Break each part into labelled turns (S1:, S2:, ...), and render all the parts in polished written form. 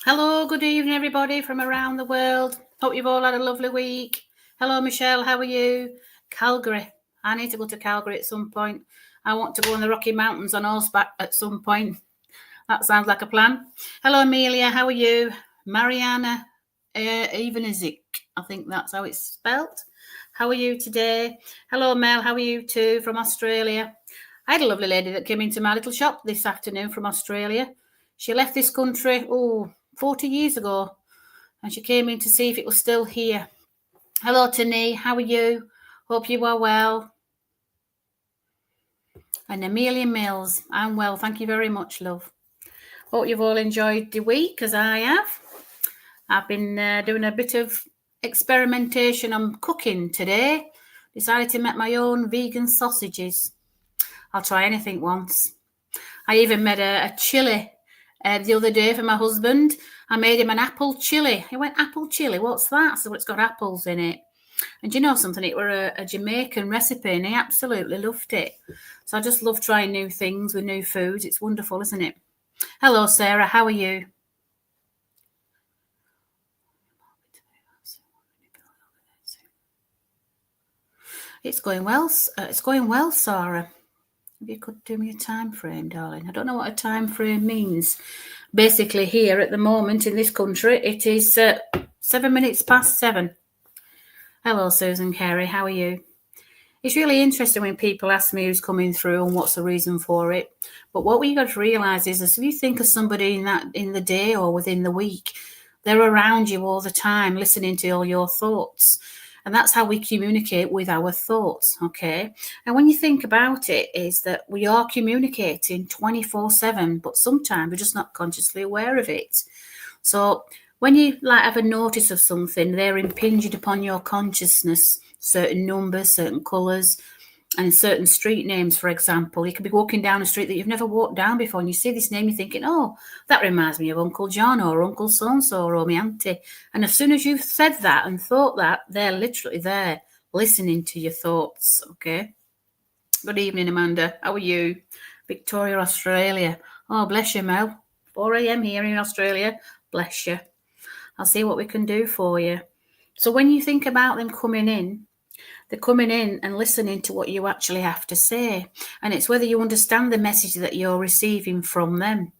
S1: Hello, good evening, everybody from around the world. Hope you've all had a lovely week. Hello, Michelle, how are you? Calgary. I need to go to Calgary at some point. I want to go in the Rocky Mountains on horseback at some point. That sounds like a plan. Hello, Amelia, how are you? Mariana Ivanizik, I think that's how it's spelt. How are you today? Hello, Mel, how are you too from Australia? I had a lovely lady that came into my little shop this afternoon from Australia. She left this country, 40 years ago, and she came in to see if it was still here. Hello, Tani, how are you? Hope you are well. And Amelia Mills, I'm well, thank you very much, love. Hope you've all enjoyed the week, as I have. I've been doing a bit of experimentation on cooking today. Decided to make my own vegan sausages. I'll try anything once. I even made a chilli the other day for my husband. I made him an apple chilli. He went, apple chilli, what's that? So it's got apples in it. And you know something? It were a Jamaican recipe and he absolutely loved it. So I just love trying new things with new foods. It's wonderful, isn't it? Hello, Sarah. How are you? It's going well. It's going well, Sarah. If you could do me a time frame, darling. I don't know what a time frame means. Basically, here at the moment in this country, it is 7 minutes past 7. Hello, Susan Carey. How are you? It's really interesting when people ask me who's coming through and what's the reason for it. But what we got to realise is if you think of somebody in the day or within the week, they're around you all the time, listening to all your thoughts. And that's how we communicate with our thoughts, okay? And when you think about it, is that we are communicating 24/7, but sometimes we're just not consciously aware of it. So when you have a notice of something, they're impinged upon your consciousness, certain numbers, certain colours, and certain street names, for example. You could be walking down a street that you've never walked down before, and you see this name, you're thinking, oh, that reminds me of Uncle John or Uncle so-and-so or my auntie. And as soon as you've said that and thought that, they're literally there listening to your thoughts, okay? Good evening, Amanda. How are you? Victoria, Australia. Oh, bless you, Mel. 4 a.m. here in Australia. Bless you. I'll see what we can do for you. So when you think about them coming in, they're coming in and listening to what you actually have to say. And it's whether you understand the message that you're receiving from them.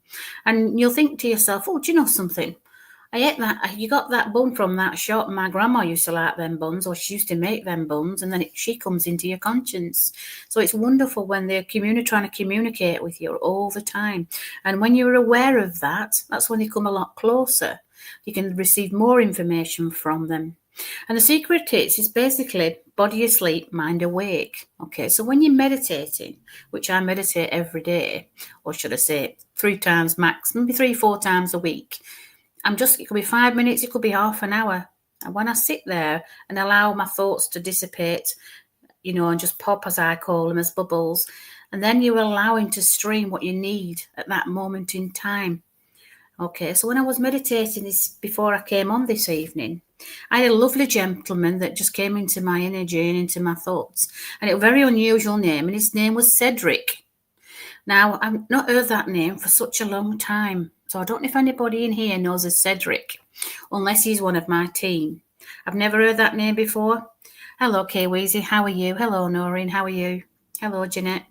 S1: And you'll think to yourself, oh, do you know something? I ate that. You got that bun from that shop. My grandma used to like them buns, or she used to make them buns, and then she comes into your conscience. So it's wonderful when they're trying to communicate with you all the time. And when you're aware of that, that's when they come a lot closer. You can receive more information from them. And the secret is basically body asleep, mind awake. Okay, so when you're meditating, which I meditate every day, or should I say 3 times max, maybe 3-4 times a week, it could be 5 minutes, it could be half an hour. And when I sit there and allow my thoughts to dissipate, and just pop, as I call them, as bubbles, and then you're allowing to stream what you need at that moment in time. Okay, so when I was meditating this before I came on this evening, I had a lovely gentleman that just came into my energy and into my thoughts. And it was a very unusual name, and his name was Cedric. Now, I've not heard that name for such a long time. So I don't know if anybody in here knows a Cedric, unless he's one of my team. I've never heard that name before. Hello, Kay Weezy, how are you? Hello, Noreen, how are you? Hello, Jeanette.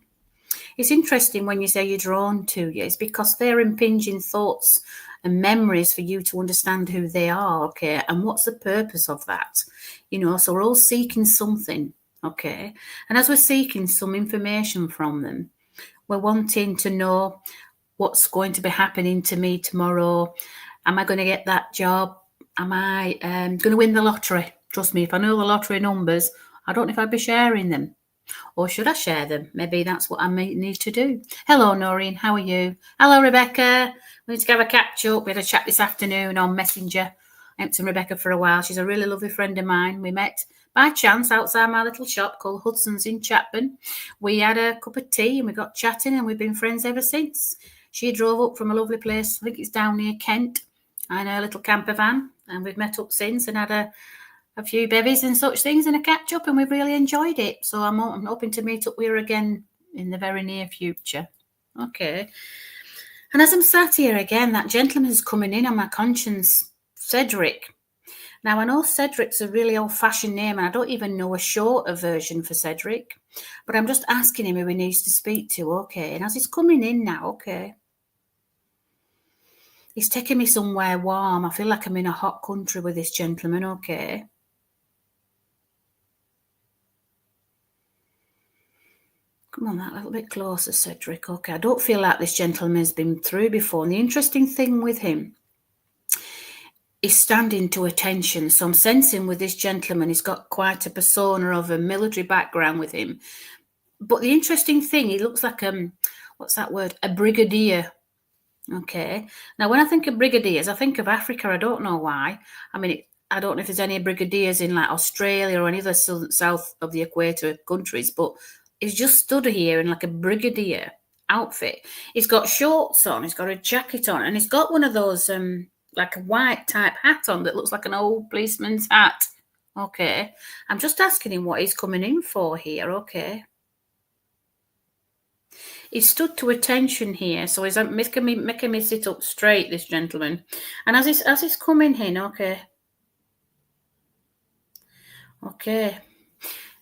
S1: It's interesting when you say you're drawn to you. It's because they're impinging thoughts and memories for you to understand who they are, okay? And what's the purpose of that? So we're all seeking something, okay? And as we're seeking some information from them, we're wanting to know what's going to be happening to me tomorrow. Am I going to get that job? Am I going to win the lottery? Trust me, if I know the lottery numbers, I don't know if I'd be sharing them. Or should I share them? Maybe that's what I may need to do. Hello, Noreen. How are you? Hello, Rebecca. We need to have a catch up. We had a chat this afternoon on Messenger. I haven't seen Rebecca for a while. She's a really lovely friend of mine. We met by chance outside my little shop called Hudson's in Chapman. We had a cup of tea and we got chatting, and we've been friends ever since. She drove up from a lovely place, I think it's down near Kent, in her little camper van, and we've met up since and had a few bevies and such things and a catch up, and we've really enjoyed it. So I'm hoping to meet up with her again in the very near future. Okay. And as I'm sat here again, that gentleman is coming in on my conscience, Cedric. Now, I know Cedric's a really old-fashioned name, and I don't even know a shorter version for Cedric, but I'm just asking him who he needs to speak to, okay? And as he's coming in now, okay, he's taking me somewhere warm. I feel like I'm in a hot country with this gentleman, okay? Come on, that little bit closer, Cedric. Okay, I don't feel like this gentleman has been through before. And the interesting thing with him is standing to attention. So I'm sensing with this gentleman, he's got quite a persona of a military background with him. But the interesting thing, he looks like, what's that word? A brigadier. Okay. Now, when I think of brigadiers, I think of Africa. I don't know why. I mean, I don't know if there's any brigadiers in like Australia or any other south of the equator countries, but he's just stood here in like a brigadier outfit. He's got shorts on, he's got a jacket on, and he's got one of those like a white type hat on that looks like an old policeman's hat. Okay. I'm just asking him what he's coming in for here. Okay. He's stood to attention here, so he's making me sit up straight, this gentleman. And as he's coming in, okay. Okay.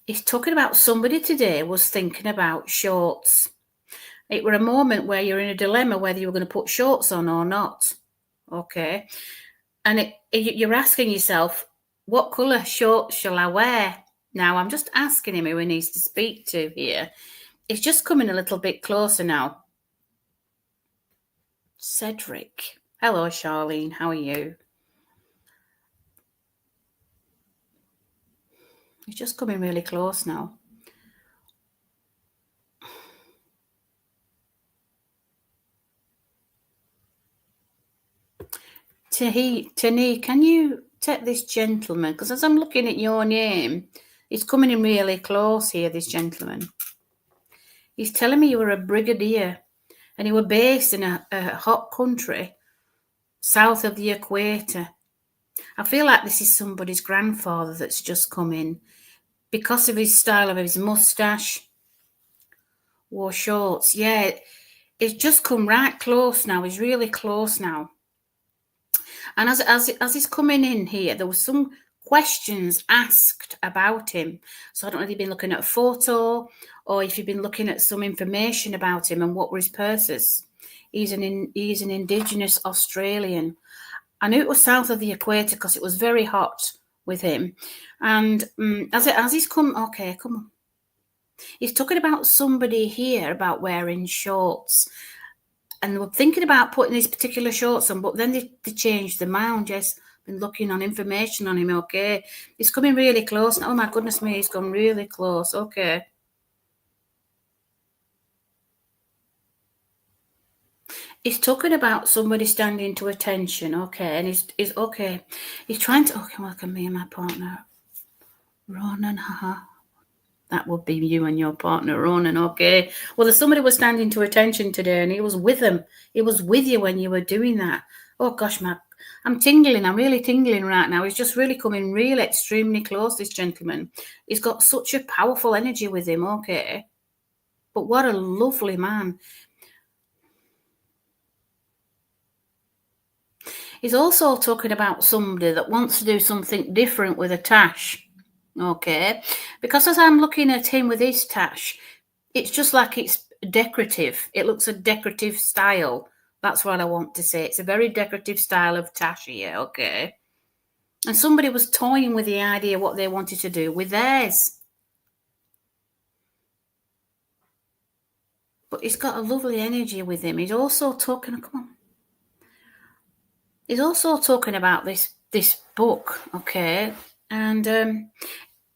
S1: He's talking about somebody today was thinking about shorts. It were a moment where you're in a dilemma whether you were going to put shorts on or not. Okay. And you're asking yourself, what colour shorts shall I wear? Now, I'm just asking him who he needs to speak to here. It's just coming a little bit closer now. Cedric. Hello, Charlene. How are you? He's just coming really close now. Tani, can you take this gentleman? Because as I'm looking at your name, he's coming in really close here, this gentleman. He's telling me you were a brigadier and you were based in a hot country south of the equator. I feel like this is somebody's grandfather that's just come in because of his style of his mustache, wore shorts. Yeah, it's just come right close now. He's really close now. And as he's coming in here, there were some questions asked about him. So I don't know if you've been looking at a photo or if you've been looking at some information about him and what were his purposes. He's an Indigenous Australian. I knew it was south of the equator because it was very hot with him. And as he's come, okay, come on. He's talking about somebody here about wearing shorts. And they were thinking about putting these particular shorts on, but then they changed their mind. Yes, been looking on information on him. Okay, he's coming really close. Oh my goodness me, he's gone really close. Okay. He's talking about somebody standing to attention. Okay, and he's okay. He's trying to. Okay, welcome me and my partner, Ronan. Haha. That would be you and your partner, Ronan, okay? Well, there's somebody was standing to attention today, and he was with them. He was with you when you were doing that. Oh, gosh, I'm tingling. I'm really tingling right now. He's just really coming really extremely close, this gentleman. He's got such a powerful energy with him, okay? But what a lovely man. He's also talking about somebody that wants to do something different with a tash. Okay, because as I'm looking at him with his tash, it's just like it's decorative. It looks a decorative style. That's what I want to say. It's a very decorative style of tash here, okay? And somebody was toying with the idea what they wanted to do with theirs. But he's got a lovely energy with him. He's also talking, come on. He's also talking about this book, okay? And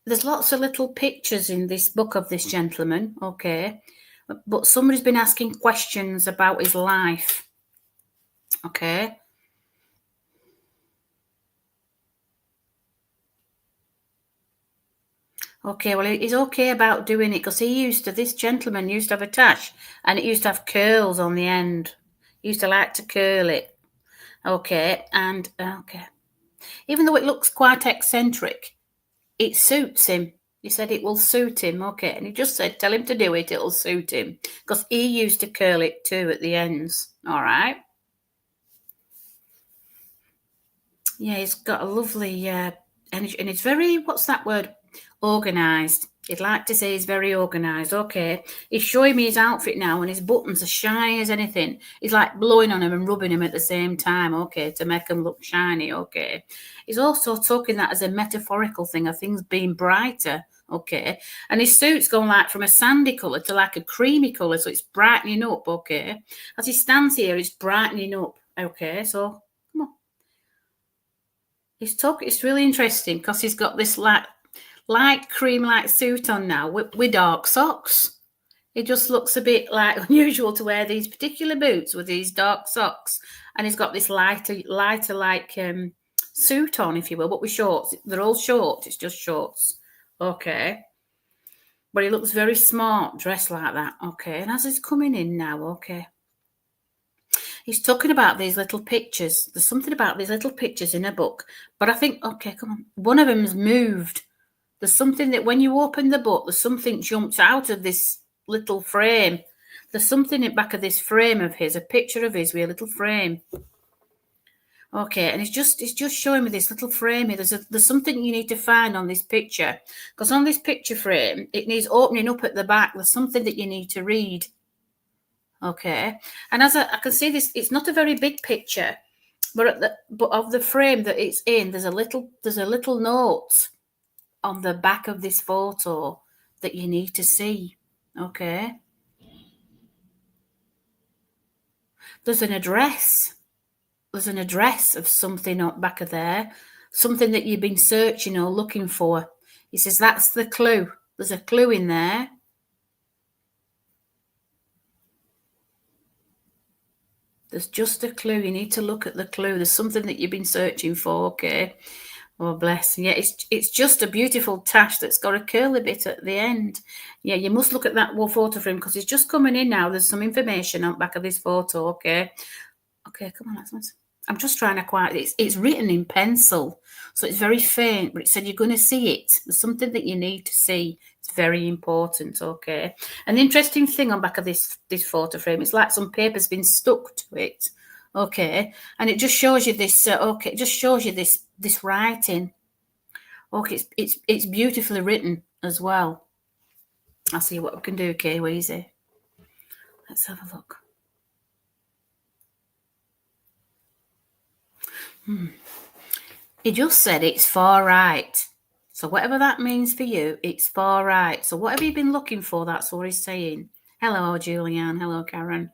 S1: there's lots of little pictures in this book of this gentleman, okay? But somebody's been asking questions about his life, okay? Okay, well, he's okay about doing it because this gentleman used to have a tash and it used to have curls on the end. He used to like to curl it, okay? And, okay. Even though it looks quite eccentric, it suits him. He said it will suit him, okay. And he just said, tell him to do it, it'll suit him. Because he used to curl it too at the ends, all right? Yeah, he's got a lovely energy, and it's very, what's that word? Organised. He'd like to say he's very organised, okay. He's showing me his outfit now, and his buttons are shiny as anything. He's like blowing on them and rubbing them at the same time, okay, to make them look shiny, okay. He's also talking that as a metaphorical thing of things being brighter, okay. And his suit's gone like from a sandy colour to like a creamy colour, so it's brightening up, okay. As he stands here, it's brightening up, okay. So come on. It's really interesting because he's got this light cream-like suit on now with dark socks. It just looks a bit like unusual to wear these particular boots with these dark socks, and he's got this lighter like suit on, if you will, but with shorts. They're all short. It's just shorts, okay. But he looks very smart dressed like that, okay. And as he's coming in now, okay, he's talking about these little pictures. There's something about these little pictures in a book, but I think, okay, come on, one of them's moved. There's something that when you open the book, there's something jumps out of this little frame. There's something in the back of this frame of his, a picture of his with a little frame. Okay, and it's just showing me this little frame here. There's something you need to find on this picture, because on this picture frame, it needs opening up at the back. There's something that you need to read. Okay, and as I can see this, it's not a very big picture, but of the frame that it's in, there's a little note on the back of this photo that you need to see, okay? There's an address. There's an address of something on back of there, something that you've been searching or looking for. He says that's the clue. There's a clue in there. There's just a clue. You need to look at the clue. There's something that you've been searching for, okay? Oh, bless. Yeah, it's just a beautiful tash that's got a curly bit at the end. Yeah, you must look at that photo frame because it's just coming in now. There's some information on the back of this photo, okay? Okay, come on, that's I'm just trying to quiet it. It's written in pencil, so it's very faint, but it said you're going to see it. There's something that you need to see. It's very important, okay? And the interesting thing on the back of this photo frame, it's like some paper's been stuck to it, okay? And it just shows you this, okay, it just shows you this writing. Okay, it's beautifully written as well. I'll see what we can do, okay, Weezy. Let's have a look. He just said it's far right. So whatever that means for you, it's far right. So whatever you've been looking for, that's what he's saying. Hello, Julianne. Hello, Karen.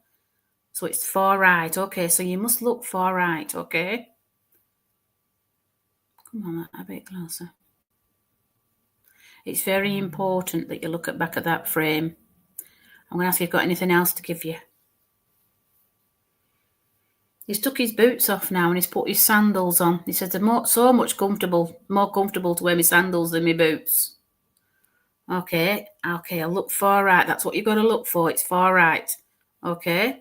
S1: So it's far right. Okay, so you must look far right, okay? Come on, a bit closer. It's very important that you look at back at that frame. I'm going to ask if you've got anything else to give you. He's took his boots off now and he's put his sandals on. He says they're so much more comfortable to wear my sandals than my boots. Okay, I'll look far right. That's what you've got to look for. It's far right. Okay.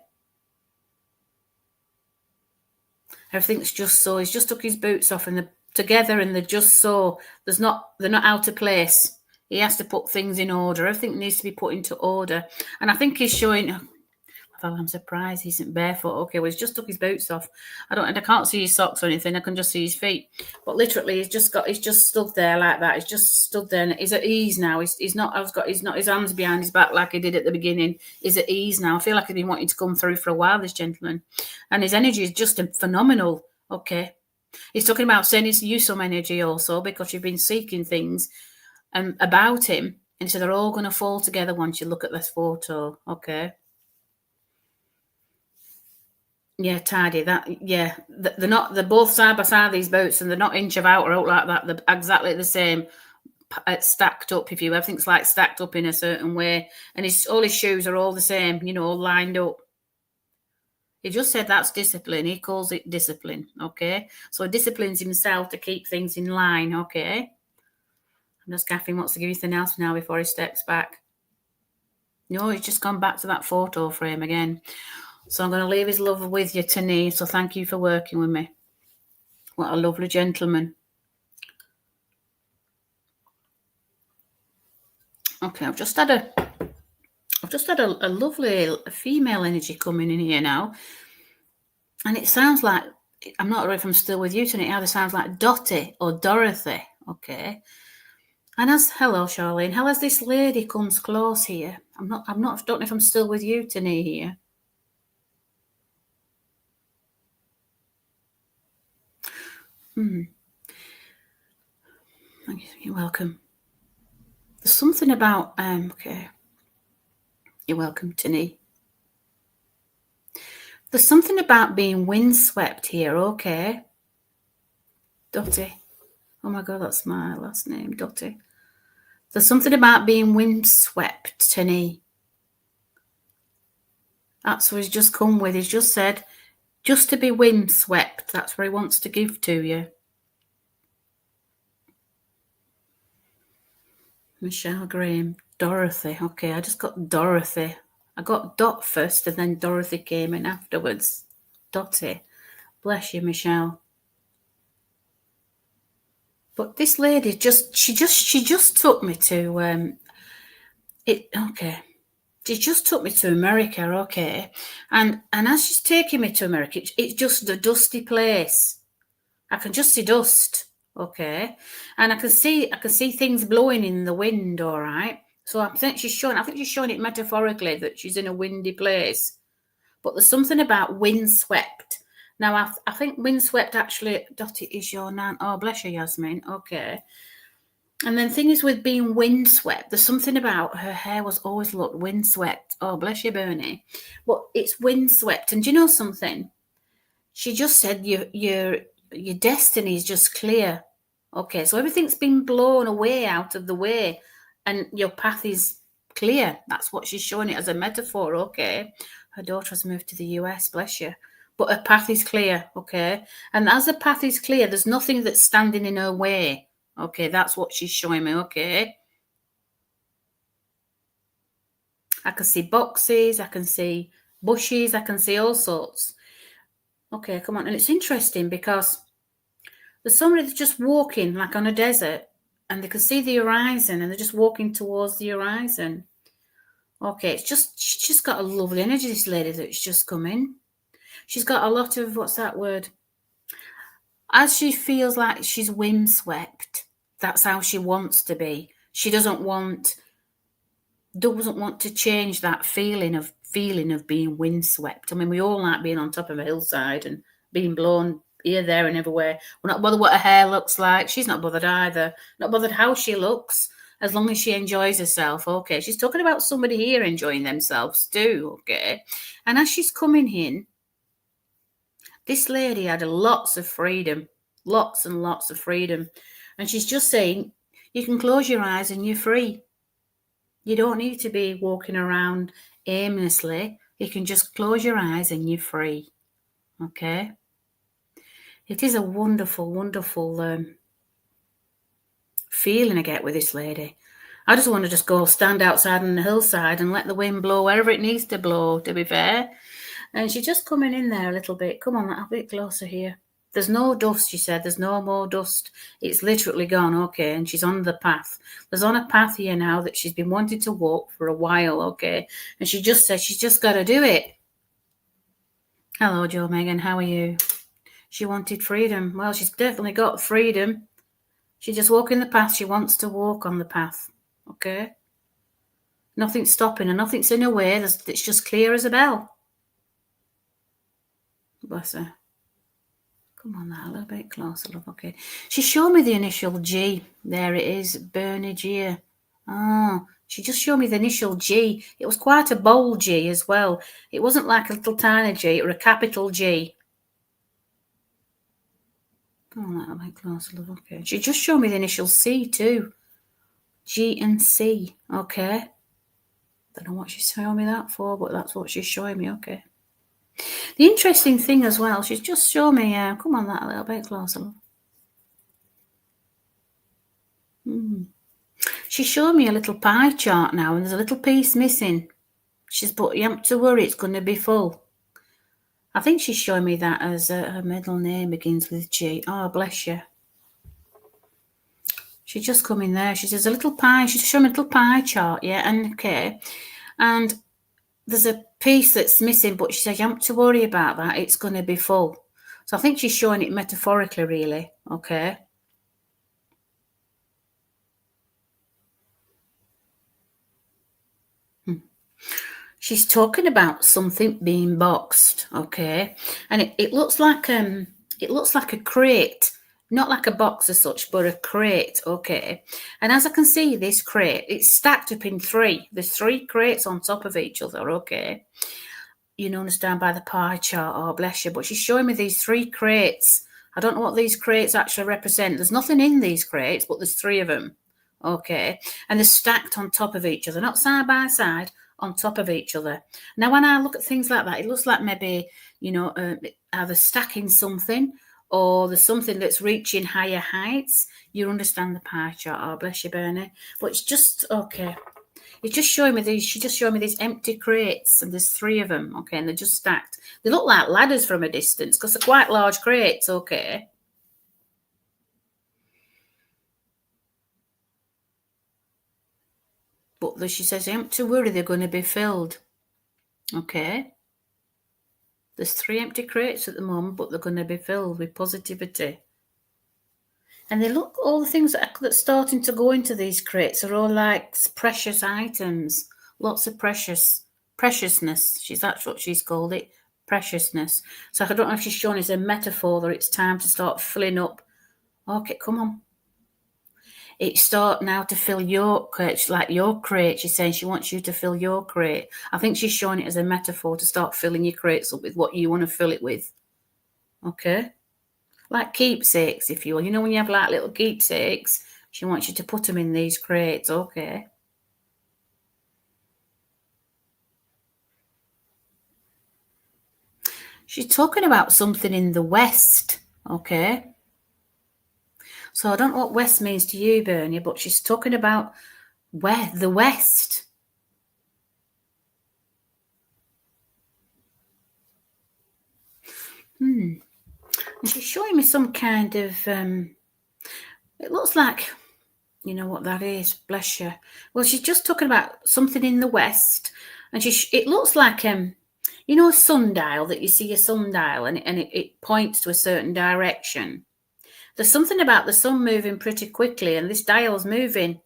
S1: Everything's just so. He's just took his boots off and they're together and they're just so. They're not out of place. He has to put things in order. Everything needs to be put into order. And I think he's showing. I'm surprised he isn't barefoot. Okay, well, he's just took his boots off. I can't see his socks or anything. I can just see his feet. But literally, he's just stood there like that. He's just stood there. And he's at ease now. He's not his hands behind his back like he did at the beginning. He's at ease now. I feel like he's been wanting to come through for a while, this gentleman. And his energy is just phenomenal. Okay. He's talking about saying it's you some energy also because you've been seeking things about him. And so they're all going to fall together once you look at this photo. Okay. Yeah, tidy. They're both side by side, these boots, and they're not inch of out or out like that. They're exactly the same, stacked up. If you everything's like stacked up in a certain way, and all his shoes are all the same, lined up. He just said that's discipline. He calls it discipline. Okay, so he disciplines himself to keep things in line. Okay, I'm just Catherine wants to give you anything else now before he steps back. No, he's just gone back to that photo frame again. So I'm going to leave his love with you, Tani. So thank you for working with me. What a lovely gentleman. Okay, I've just had a lovely female energy coming in here now, and it sounds like, I'm not sure if I'm still with you tonight. It either sounds like Dottie or Dorothy. Okay, and hello, Charlene. How as this lady comes close here, I'm not. Don't know if I'm still with you tonight here. You're welcome. There's something about okay. You're welcome, Tinny. There's something about being windswept here, okay? Dottie. Oh my God, that's my last name, Dottie. There's something about being windswept, Tinny. That's what he's just come with. He's just said, just to be windswept. That's what he wants to give to you. Michelle Graham. Dorothy. Okay, I just got Dorothy. I got Dot first and then Dorothy came in afterwards. Dottie. Bless you, Michelle. But this lady she just took me to okay. She just took me to America, okay. And as she's taking me to America, it's just a dusty place. I can just see dust, okay. And I can see things blowing in the wind, all right. So I think she's showing it metaphorically that she's in a windy place. But there's something about windswept. Now, I think windswept actually, Dottie, is your nan. Oh, bless you, Yasmin. Okay. And then thing is with being windswept, there's something about her hair was always looked windswept. Oh, bless you, Bernie. But it's windswept. And do you know something? She just said your destiny is just clear. Okay, so everything's been blown away out of the way and your path is clear. That's what she's showing it as a metaphor, okay? Her daughter has moved to the US, bless you. But her path is clear, okay? And as the path is clear, there's nothing that's standing in her way. Okay, that's what she's showing me, okay? I can see boxes, I can see bushes, I can see all sorts. Okay, come on. And it's interesting because there's somebody that's just walking like on a desert and they can see the horizon and they're just walking towards the horizon. Okay, she's just got a lovely energy, this lady that's just come in. She's got a lot of, what's that word? As she feels like she's windswept, that's how she wants to be. She doesn't want to change that feeling of being windswept. I mean, we all like being on top of a hillside and being blown here, there, and everywhere. We're not bothered what her hair looks like. She's not bothered either. Not bothered how she looks, as long as she enjoys herself. Okay, she's talking about somebody here enjoying themselves too. Okay, and as she's coming in, this lady had lots of freedom, lots and lots of freedom, and she's just saying, you can close your eyes and you're free. You don't need to be walking around aimlessly. You can just close your eyes and you're free. Okay? It is a wonderful, wonderful feeling I get with this lady. I just want to just go stand outside on the hillside and let the wind blow wherever it needs to blow, to be fair. And she's just coming in there a little bit. Come on, a bit closer here. There's no dust, she said. There's no more dust. It's literally gone, okay, and she's on the path. There's on a path here now that she's been wanting to walk for a while, okay, and she just said she's just got to do it. Hello, Joe Megan, how are you? She wanted freedom. Well, she's definitely got freedom. She's just walking the path. She wants to walk on the path, okay? Nothing's stopping her. Nothing's in her way. It's just clear as a bell. Bless her. Come on, that a little bit closer, look, okay. She showed me the initial G. There it is, Bernie G. Oh, she just showed me the initial G. It was quite a bold G as well. It wasn't like a little tiny G or a capital G. Come on, that a little bit closer, look, okay. She just showed me the initial C too. G and C, okay. Don't know what she's showing me that for, but that's what she's showing me, okay. The interesting thing as well, she's just shown me, come on, that a little bit closer. She's showing me a little pie chart now, and there's a little piece missing. She's put, you don't have to worry, it's going to be full. I think she's showing me that as her middle name begins with G. Oh, bless you. She's just come in there. She says a little pie. She's showing me a little pie chart, yeah, and okay. And there's a piece that's missing, but she says you don't have to worry about that. It's going to be full. So I think she's showing it metaphorically, really, okay. She's talking about something being boxed, okay, and it looks like a crate, not like a box as such, but a crate, okay. And as I can see, this crate, it's stacked up in three. There's three crates on top of each other, okay. You can understand by the pie chart. Oh, bless you. But she's showing me these three crates. I don't know what these crates actually represent. There's nothing in these crates, but there's three of them, okay, and they're stacked on top of each other, not side by side, on top of each other. Now, when I look at things like that, it looks like maybe, either stacking something or there's something that's reaching higher heights. You understand the pie chart. Oh, bless you, Bernie. But it's just, okay. It's just showing me these, she just showed me these empty crates, and there's three of them, okay, and they're just stacked. They look like ladders from a distance because they're quite large crates, okay. But she says, don't to worry, they're going to be filled, okay. There's three empty crates at the moment, but they're going to be filled with positivity. And they look, all the things that's starting to go into these crates are all like precious items, lots of preciousness. That's what she's called it, preciousness. So I don't know if she's showing us a metaphor that it's time to start filling up. Okay, come on. It's start now to fill your crate, like your crate. She's saying she wants you to fill your crate. I think she's showing it as a metaphor to start filling your crates up with what you want to fill it with. Okay? Like keepsakes, if you will. You know when you have like little keepsakes, she wants you to put them in these crates, okay? She's talking about something in the West, okay? So I don't know what West means to you, Bernie, but she's talking about where the West. And she's showing me some kind of, it looks like, you know what that is, bless you. Well, she's just talking about something in the West, and it looks like, a sundial, that you see a sundial, and it points to a certain direction. There's something about the sun moving pretty quickly, and this dial's moving.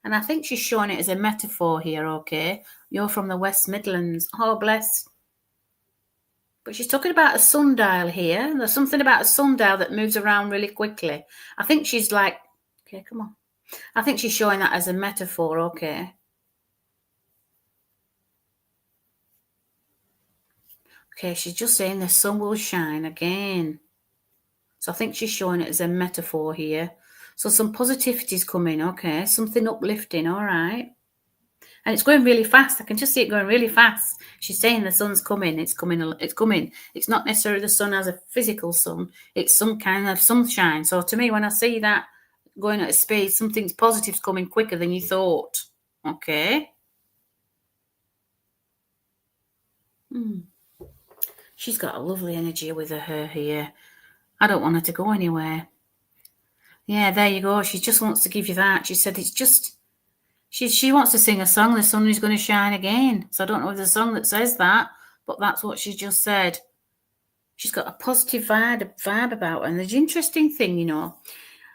S1: And I think she's showing it as a metaphor here, okay? You're from the West Midlands. Oh, bless. But she's talking about a sundial here. There's something about a sundial that moves around really quickly. I think she's like, okay, come on. I think she's showing that as a metaphor, okay? Okay, she's just saying the sun will shine again. So I think she's showing it as a metaphor here. So some positivity is coming, okay? Something uplifting, all right? And it's going really fast. I can just see it going really fast. She's saying the sun's coming. It's coming. It's coming. It's not necessarily the sun as a physical sun. It's some kind of sunshine. So to me, when I see that going at a speed, something's positive's coming quicker than you thought. Okay. She's got a lovely energy with her here. I don't want her to go anywhere. Yeah, there you go. She just wants to give you that. She said it's just, she wants to sing a song, the sun is going to shine again. So I don't know if there's a song that says that, but that's what she just said. She's got a positive vibe about her. And the interesting thing,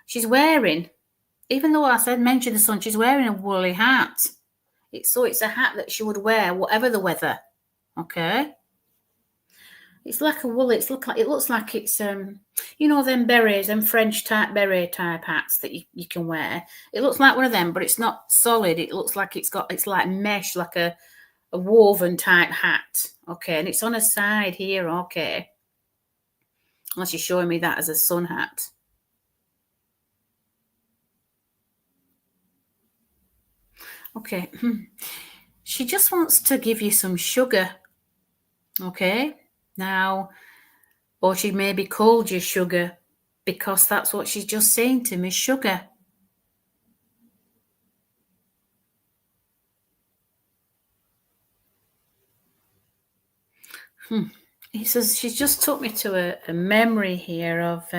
S1: she's wearing, even though I mention the sun, she's wearing a woolly hat. It's a hat that she would wear whatever the weather. Okay. It's like a wool. It looks like it's them berets, them French type beret type hats that you can wear. It looks like one of them, but it's not solid. It looks like it's like mesh, like a woven type hat. Okay, and it's on a side here. Okay, unless you're showing me that as a sun hat. Okay, she just wants to give you some sugar. Okay, now. Or she maybe called you sugar because that's what she's just saying to me, sugar. He says she's just took me to a memory here of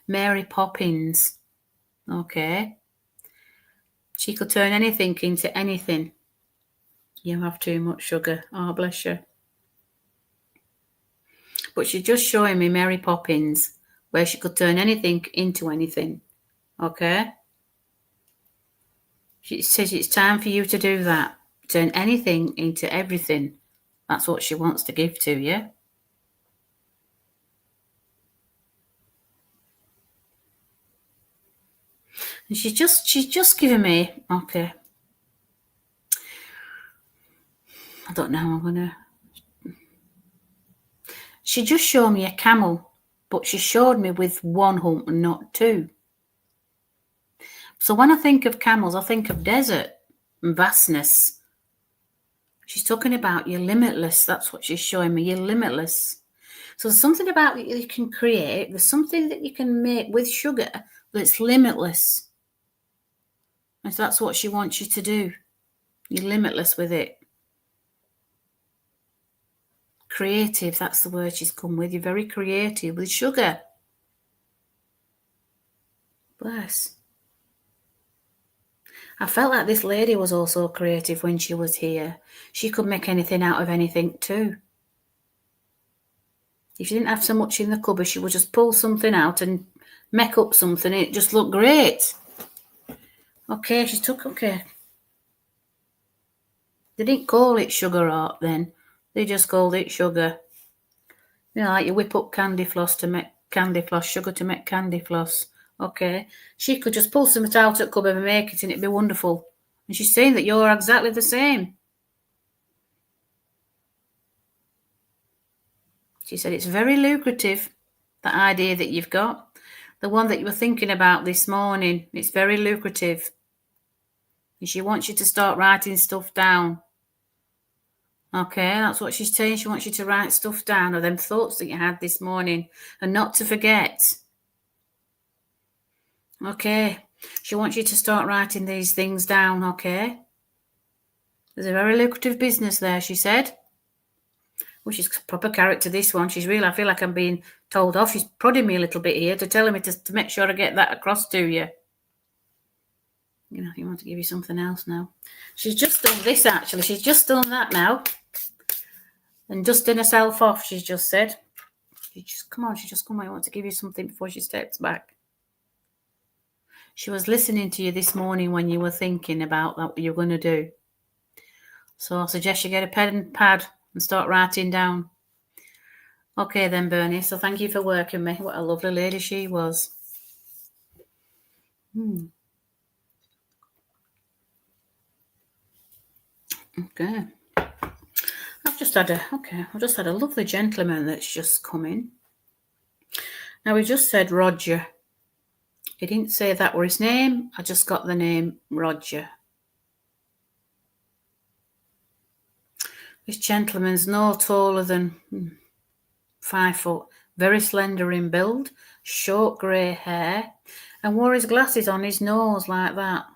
S1: Mary Poppins. Okay. She could turn anything into anything. You have too much sugar. Oh, bless you. But she's just showing me Mary Poppins, where she could turn anything into anything. Okay? She says it's time for you to do that. Turn anything into everything. That's what she wants to give to you. And she's just giving me, okay. I don't know how I'm gonna. She just showed me a camel, but she showed me with one hump and not two. So when I think of camels, I think of desert and vastness. She's talking about you're limitless. That's what she's showing me. You're limitless. So there's something about that you can create. There's something that you can make with sugar that's limitless. And so that's what she wants you to do. You're limitless with it. Creative, that's the word she's come with. You're very creative with sugar. Bless. I felt like this lady was also creative when she was here. She could make anything out of anything too. If she didn't have so much in the cupboard, she would just pull something out and make up something. It just looked great. Okay, she took, okay. They didn't call it sugar art then. They just called it sugar. You know, like you whip up candy floss to make candy floss, sugar to make candy floss. Okay. She could just pull something out at cupboard and make it and it'd be wonderful. And she's saying that you're exactly the same. She said it's very lucrative, the idea that you've got. The one that you were thinking about this morning, it's very lucrative. And she wants you to start writing stuff down. Okay, that's what she's saying. She wants you to write stuff down, or them thoughts that you had this morning, and not to forget. Okay, she wants you to start writing these things down, okay? There's a very lucrative business there, she said. Well, she's proper character, this one. She's real. I feel like I'm being told off. She's prodding me a little bit here to tell me to make sure I get that across to you. You know, if you want to give you something else now. She's just done this, actually. She's just done that now. And dusting herself off, she's just said. She just come on. I want to give you something before she steps back. She was listening to you this morning when you were thinking about that, what you're going to do. So I suggest you get a pen and pad and start writing down. Okay then, Bernie. So thank you for working me. What a lovely lady she was. Okay. I've just had a lovely gentleman that's just come in. Now, he just said Roger. He didn't say that were his name. I just got the name Roger. This gentleman's no taller than 5 foot, very slender in build, short grey hair, and wore his glasses on his nose like that.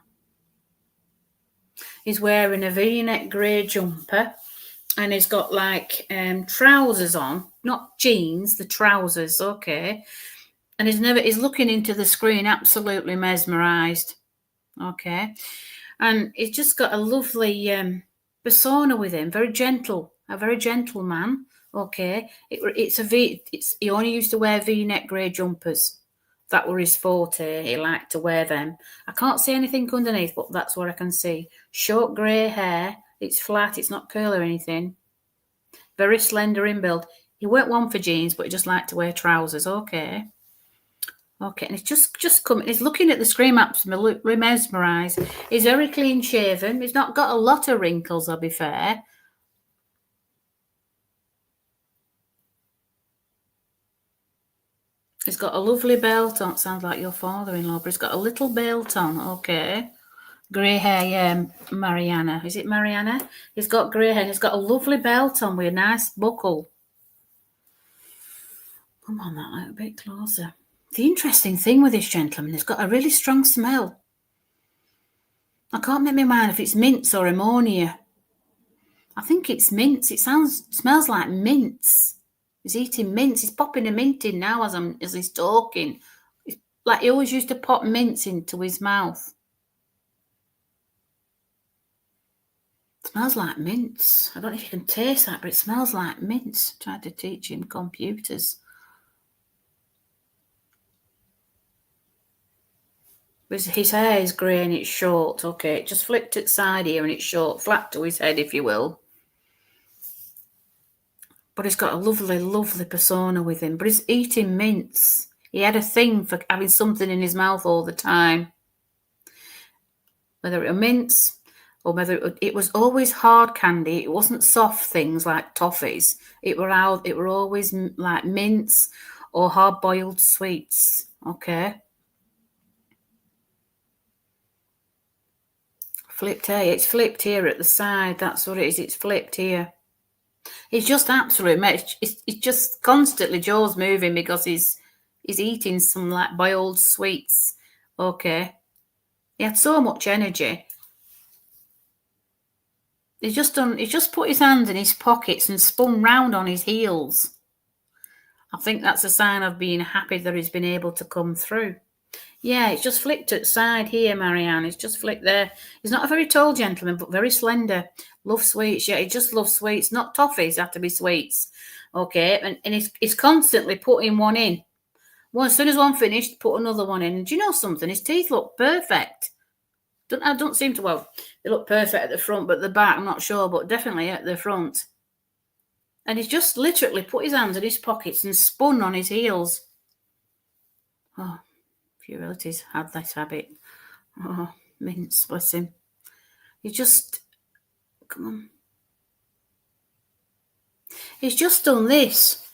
S1: He's wearing a V-neck grey jumper, and he's got like trousers on, not jeans, the trousers, okay. And he's looking into the screen, absolutely mesmerised, okay. And he's just got a lovely persona with him, very gentle, a very gentle man, okay. He only used to wear V-neck grey jumpers. That were his forte. He liked to wear them. I can't see anything underneath, but that's what I can see. Short grey hair. It's flat. It's not curly or anything. Very slender in build. He weren't one for jeans, but he just liked to wear trousers. Okay. Okay, and he's just coming. He's looking at the screen, absolutely mesmerised. He's very clean shaven. He's not got a lot of wrinkles, I'll be fair. He's got a lovely belt on. Sounds like your father-in-law, but he's got a little belt on. Okay. Grey hair, yeah, Mariana. Is it Mariana? He's got grey hair and he's got a lovely belt on with a nice buckle. Come on, that little bit closer. The interesting thing with this gentleman, he's got a really strong smell. I can't make my mind if it's mints or ammonia. I think it's mints. It smells like mints. He's eating mints. He's popping a mint in now as he's talking. He's Like he always used to pop mints into his mouth. It smells like mints. I don't know if you can taste that, but it smells like mints. Tried to teach him computers. His hair is grey and it's short. Okay, it just flipped its side here and it's short, flat to his head, if you will. But he's got a lovely, lovely persona with him. But he's eating mints. He had a thing for having something in his mouth all the time. Whether it were mints or whether it was always hard candy. It wasn't soft things like toffees. It were always like mints or hard-boiled sweets. Okay. Flipped here. It's flipped here at the side. That's what it is. It's flipped here. He's just absolute mess. It's just constantly jaws moving because he's eating some like boiled sweets. Okay. He had so much energy. He's just put his hands in his pockets and spun round on his heels. I think that's a sign of being happy that he's been able to come through. Yeah, it's just flicked at side here, Marianne. It's just flicked there. He's not a very tall gentleman, but very slender. Loves sweets. Yeah, he just loves sweets. Not toffees, have to be sweets. Okay, and he's constantly putting one in. Well, as soon as one finished, put another one in. And do you know something? His teeth look perfect. I don't seem to, well, they look perfect at the front, but the back, I'm not sure, but definitely at the front. And he's just literally put his hands in his pockets and spun on his heels. Oh, few relatives had that habit. Oh, mince, bless him. He just, come on. He's just done this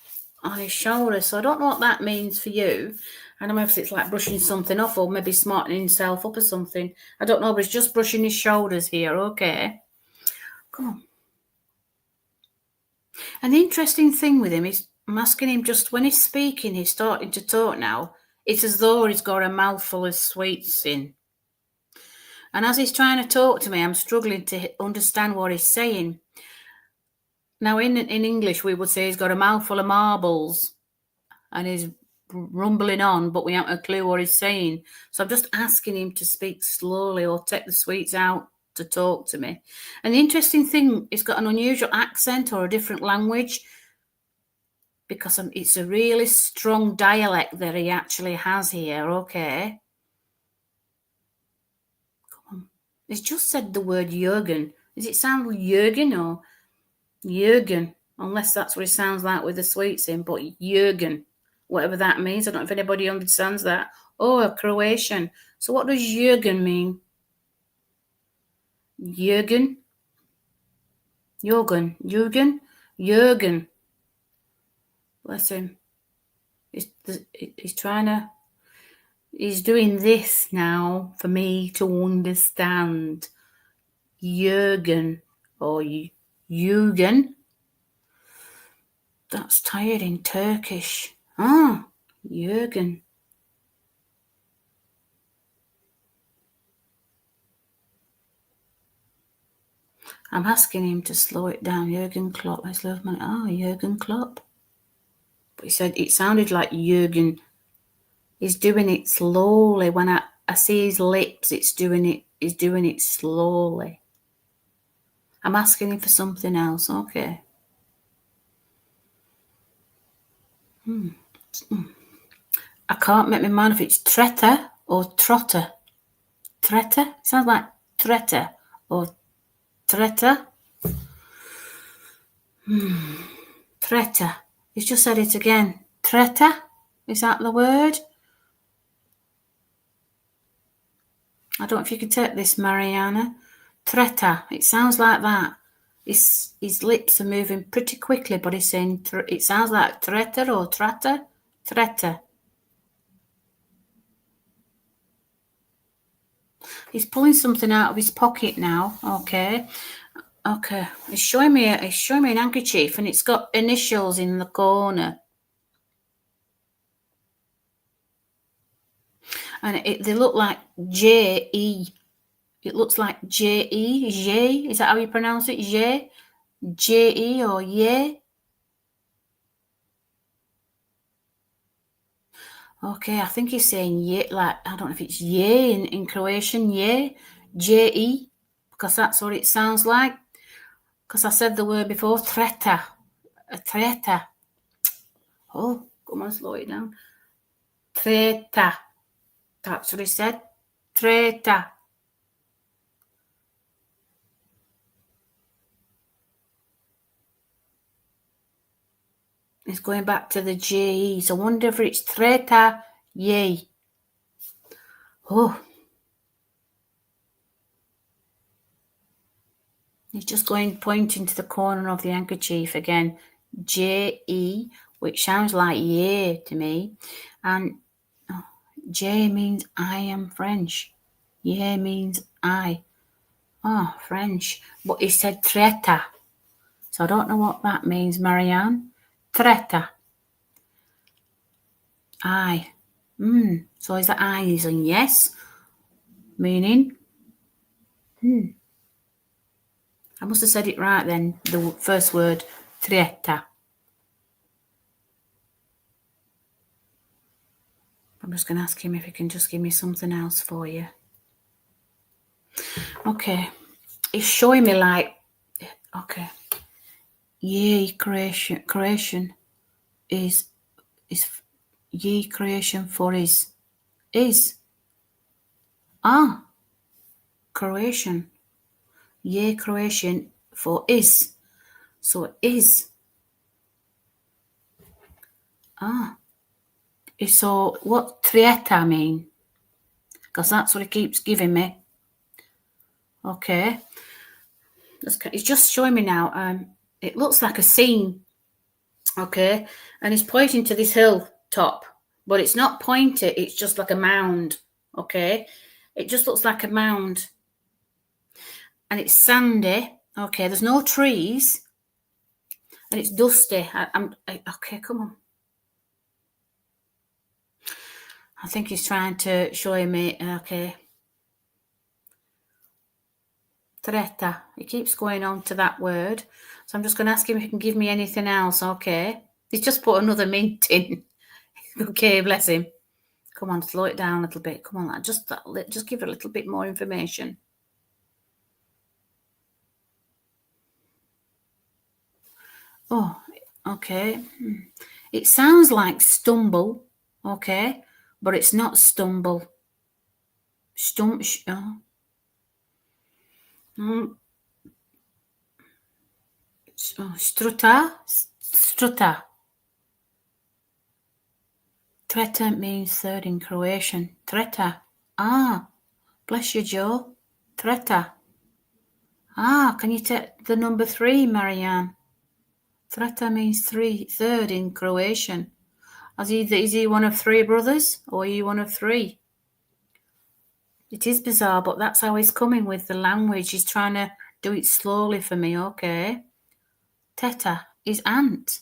S1: on his shoulder, so I don't know what that means for you. I don't know if it's like brushing something off or maybe smartening himself up or something. I don't know, but he's just brushing his shoulders here, okay? Come on. And the interesting thing with him is I'm asking him just when he's speaking, he's starting to talk now. It's as though he's got a mouthful of sweets in. And as he's trying to talk to me, I'm struggling to understand what he's saying. Now, in English, we would say he's got a mouthful of marbles and he's rumbling on, but we haven't a clue what he's saying. So I'm just asking him to speak slowly or take the sweets out to talk to me. And the interesting thing, he's got an unusual accent or a different language because it's a really strong dialect that he actually has here, okay? Come on. He's just said the word Jürgen. Does it sound like Jürgen or Jürgen? Unless that's what it sounds like with the sweets in, but Jürgen, whatever that means. I don't know if anybody understands that. Oh, a Croatian. So what does Jürgen mean? Jürgen? Jürgen? Jürgen. Bless him. He's trying to... He's doing this now for me to understand. Jürgen or Jürgen. That's tired in Turkish. Ah, Jürgen. I'm asking him to slow it down. Jürgen Klopp. Let's love money. Oh, Jürgen Klopp. But he said it sounded like Jürgen. He's doing it slowly. When I see his lips, he's doing it slowly. I'm asking him for something else. Okay. I can't make my mind if it's Tretter or Trotter. Tretter? It sounds like Tretter or Tretter. Tretter. He's just said it again. Tretter? Is that the word? I don't know if you can take this, Mariana. Tretter. It sounds like that. His lips are moving pretty quickly, but he's saying it sounds like Tretter or Tratter. Tretter. He's pulling something out of his pocket now. Okay. He's showing me an handkerchief, and it's got initials in the corner. And they look like J-E. It looks like J-E. J. Is that how you pronounce it? J? J-E or Ye? Okay, I think he's saying ye, like, I don't know if it's ye in Croatian, ye, J-E, because that's what it sounds like. Because I said the word before, treta, a treta. Oh, come on, slow it down. Treta. That's what he said. Treta. It's going back to the J-E. So I wonder if it's treta, ye. Oh. He's just pointing to the corner of the handkerchief again. J-E, which sounds like yeah to me. And J means I am French. Yeah means I. Oh, French. But he said treta. So I don't know what that means, Marianne. Treta. I. So is that I is a yes? Meaning? I must have said it right then. The first word. Treta. I'm just going to ask him if he can just give me something else for you. Okay. He's showing me like, okay. Ye creation is ye creation for is. Creation. Ye creation for is. So is. So what trieta mean? Because that's what he keeps giving me. Okay. It's just showing me now. It looks like a scene. Okay. And he's pointing to this hill top. But it's not pointed. It's just like a mound. Okay. It just looks like a mound. And it's sandy. Okay. There's no trees. And it's dusty. Okay, come on. I think he's trying to show me. Okay. Treta. He keeps going on to that word. So I'm just going to ask him if he can give me anything else. Okay. He's just put another mint in. Okay, bless him. Come on, slow it down a little bit. Come on, just give it a little bit more information. Oh, okay. It sounds like stumble. Okay, but it's not stumble. Strutter. Treta means third in Croatian. Treta. Bless you, Joe. Treta. Can you take the number 3, Marianne? Treta means third in Croatian. Is he one of 3 brothers, or are you one of 3? It is bizarre, but that's how he's coming with the language. He's trying to do it slowly for me, okay? Teta is aunt.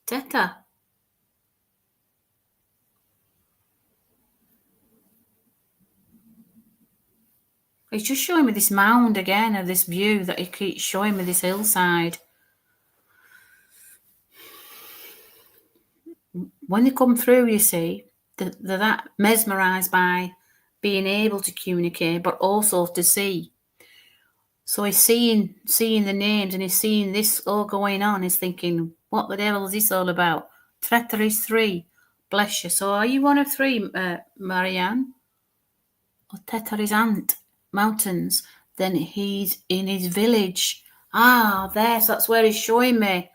S1: Teta. He's just showing me this mound again, of this view that he keeps showing me, this hillside. When they come through, you see, they're that mesmerised by being able to communicate, but also to see. So he's seeing the names, and he's seeing this all going on. He's thinking, what the devil is this all about? Treta is 3. Bless you. So are you one of 3, Marianne? Or Teta is aunt. Mountains. Then he's in his village. That's where he's showing me.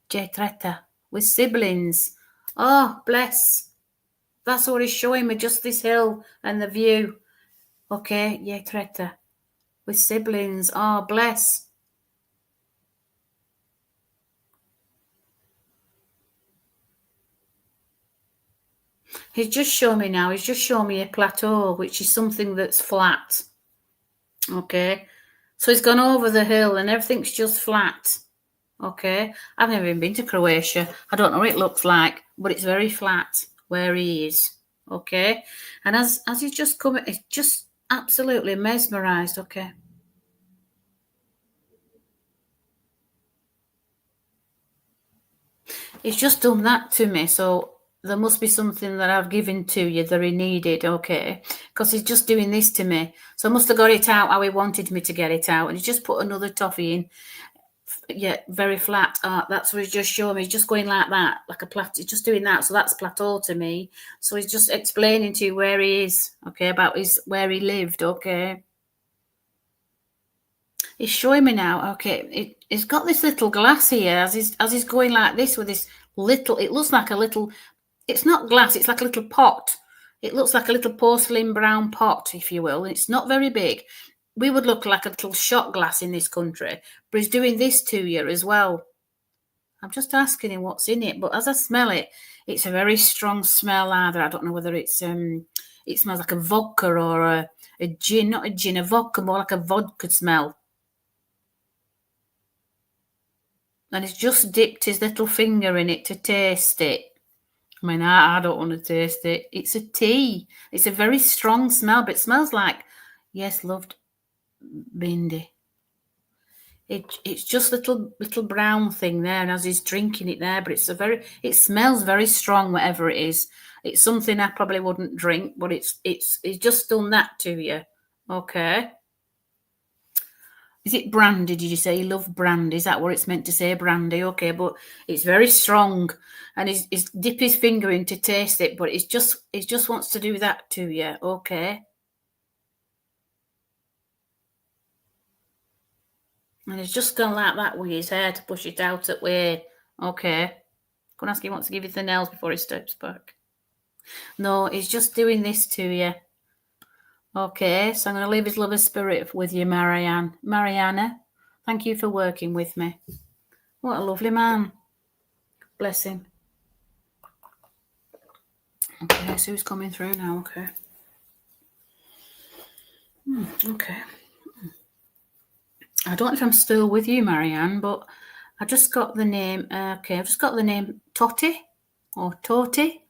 S1: J Treta. With siblings. Oh, bless. That's what he's showing me, just this hill and the view. Okay, yeah, Treta. With siblings. Oh, bless. He's just showing me now. He's just showing me a plateau, which is something that's flat. Okay. So he's gone over the hill and everything's just flat. Okay. I've never even been to Croatia. I don't know what it looks like, but it's very flat where he is. Okay. And as he's just coming, it's just absolutely mesmerised. Okay. He's just done that to me. So there must be something that I've given to you that he needed, okay? Because he's just doing this to me. So I must have got it out how he wanted me to get it out. And he's just put another toffee in. Yeah, very flat. That's what he's just showing me. He's just going like that, like a plateau. He's just doing that. So that's plateau to me. So he's just explaining to you where he is, okay, about where he lived, okay? He's showing me now, okay. He's got this little glass here as he's going like this with this little, it looks like a little, it's not glass, it's like a little pot. It looks like a little porcelain brown pot, if you will. It's not very big. We would look like a little shot glass in this country, but he's doing this to you as well. I'm just asking him what's in it, but as I smell it, it's a very strong smell either. I don't know whether it's, it smells like a vodka or a gin, not a gin, a vodka, more like a vodka smell. And he's just dipped his little finger in it to taste it. I mean, I don't want to taste it. It's a tea. It's a very strong smell, but it smells like, yes, loved Mindy. It's just little brown thing there, and as he's drinking it there, but it smells very strong, whatever it is. It's something I probably wouldn't drink, but it's just done that to you. Okay. Is it brandy? Did you say you love brandy? Is that what it's meant to say, brandy? Okay, but it's very strong, and he's dip his finger in to taste it, but it just wants to do that to you. Okay. And he's just gone like that with his hair to push it out that way. Okay. Gonna ask him wants to give you the nails before he steps back. No, he's just doing this to you. Okay, so I'm going to leave his lover spirit with you, Mariana. Thank you for working with me. What a lovely man. Bless him. Okay, so who's coming through now? Okay. Okay. I don't know if I'm still with you, Marianne, but I just got the name. Okay, I've just got the name Totty or Toti.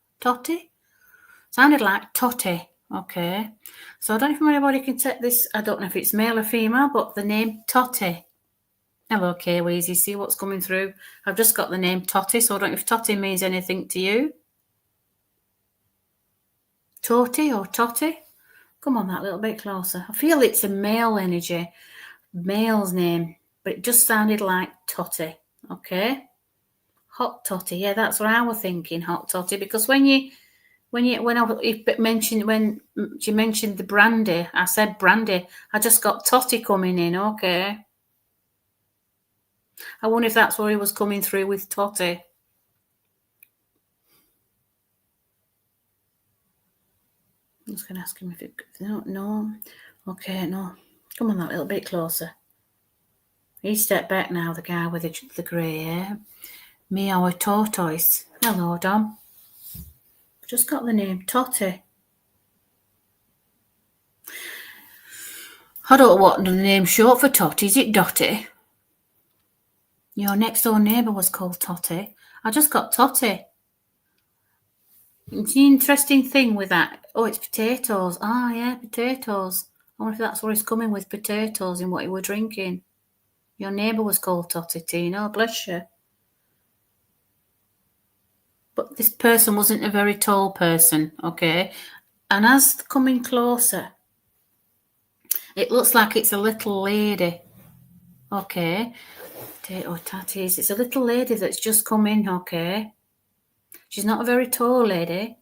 S1: Sounded like Totty. Okay, so I don't know if anybody can take this. I don't know if it's male or female, but the name Totty. Hello, K-Weezy. See what's coming through? I've just got the name Totty, so I don't know if Totty means anything to you. Toti or Totty? Come on, that little bit closer. I feel it's a male energy, male's name, but it just sounded like Totty. Okay, hot Totty. Yeah, that's what I was thinking, hot Totty, because when she mentioned the brandy, I said brandy. I just got Totty coming in. Okay. I wonder if that's where he was coming through with Totty. I'm just going to ask him if it. No. Okay, no. Come on, that little bit closer. He stepped back now, the guy with the grey hair. Me, our tortoise. Hello, Dom. Just got the name Totty. I don't know what the name's short for Totty. Is it Dotty? Your next door neighbour was called Totty. I just got Totty. It's an interesting thing with that. Oh, it's potatoes. Ah, yeah, potatoes. I wonder if that's where he's coming with, potatoes in what he were drinking. Your neighbour was called Totty, Tina. Bless you. But this person wasn't a very tall person, okay? And as coming closer, it looks like it's a little lady, okay? Potato tatties. It's a little lady that's just come in, okay? She's not a very tall lady,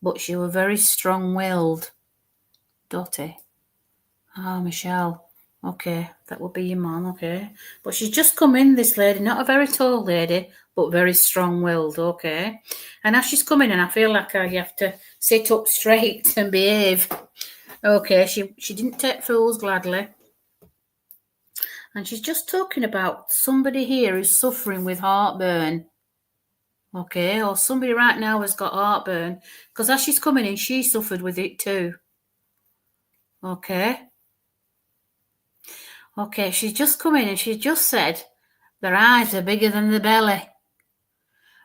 S1: but she was very strong-willed. Dotty. Ah, Michelle. Okay, that will be your mum, okay? But she's just come in, this lady, not a very tall lady, but very strong-willed, okay? And as she's coming in, I feel like I have to sit up straight and behave. Okay, she didn't take fools gladly. And she's just talking about somebody here who's suffering with heartburn. Okay, or somebody right now has got heartburn. Because as she's coming in, she suffered with it too. Okay. Okay, she's just come in and she just said their eyes are bigger than the belly.